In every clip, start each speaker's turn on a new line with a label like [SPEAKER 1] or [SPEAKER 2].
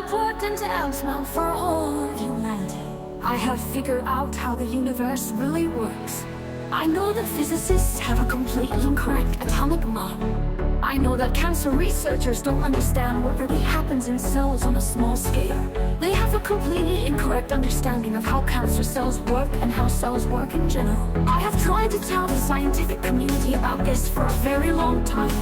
[SPEAKER 1] important else now for all of humanity. I have figured out how the universe really works. I know that physicists have a completely incorrect atomic model. I know that cancer researchers don't understand what really happens in cells on a small scale. They have a completely incorrect understanding of how cancer cells work and how cells work in general. I have tried to tell the scientific community about this for a very long time.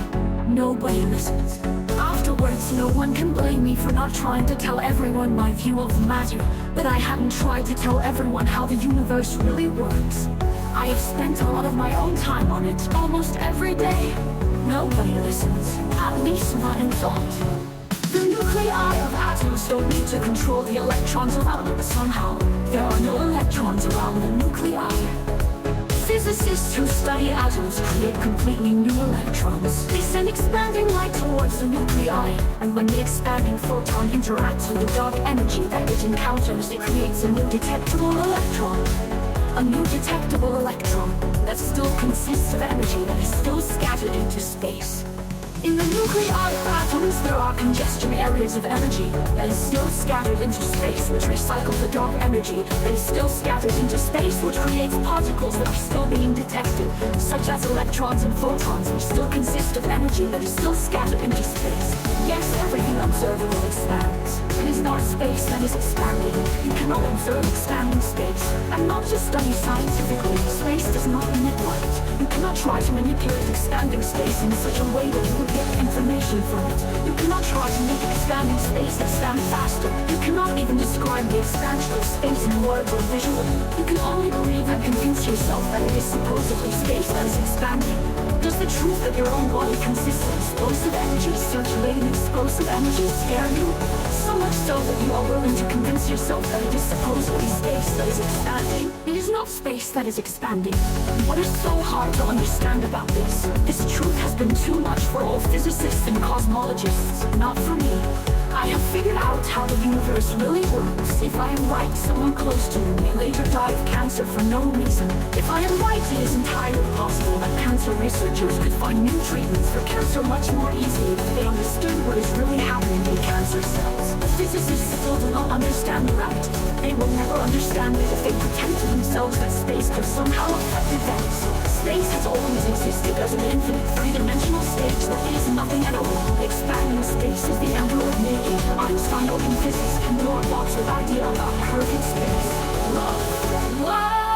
[SPEAKER 1] Nobody listens. Afterwards, no one can blame me for not trying to tell everyone my view of matter, but I haven't tried to tell everyone how the universe really works. I have spent a lot of my own time on it, almost every day. Nobody listens, at least not in thought. The nuclei of atoms don't need to control the electrons around them somehow. There are no electrons around the nuclei. Physicists who study atoms create completely new electrons. They send expanding light towards the nuclei, and when the expanding photon interacts with the dark energy that it encounters, it creates a new detectable electron. A new detectable electron that still consists of energy that is still scattered into space. In the nuclei of atoms, there are congestion areas of energy that is still scattered into space, which recycle the dark energy that is still scattered into space, which creates particles that are still being detected, such as electrons and photons, which still consist of energy that is still scattered into space. Yes, everything observable expands. It is not space that is expanding. You cannot observe expanding space, and not just study scientifically. Space does not emit light. You cannot try to manipulate expanding space in such a way that you will get information from it. You cannot try to make expanding space expand faster. You cannot even describe the expansion of space in words or visually. You can only believe and convince yourself that it is supposedly space that is expanding. Does the truth that your own body consists of explosive energy, circulating explosive energy, scare you? So much so that you are willing to convince yourself that it is supposedly space that is expanding. It is not space that is expanding. What is so hard to understand about this? This truth has been too much for all physicists and cosmologists, not for me. I have figured out how the universe really works. If I am right, someone close to me may later die of cancer for no reason. If I am right, it is entirely possible that cancer researchers could find new treatments for cancer much more easily if they understood what is really happening in cancer cells. The physicists still do not understand gravity. They will never understand it if they pretend to themselves that space could somehow affect events. Space has always existed as an infinite three-dimensional stage that is nothing at all. Expanding space is the emperor of making. Einstein opened physics and Pandora box with idea about perfect space. Love. Love.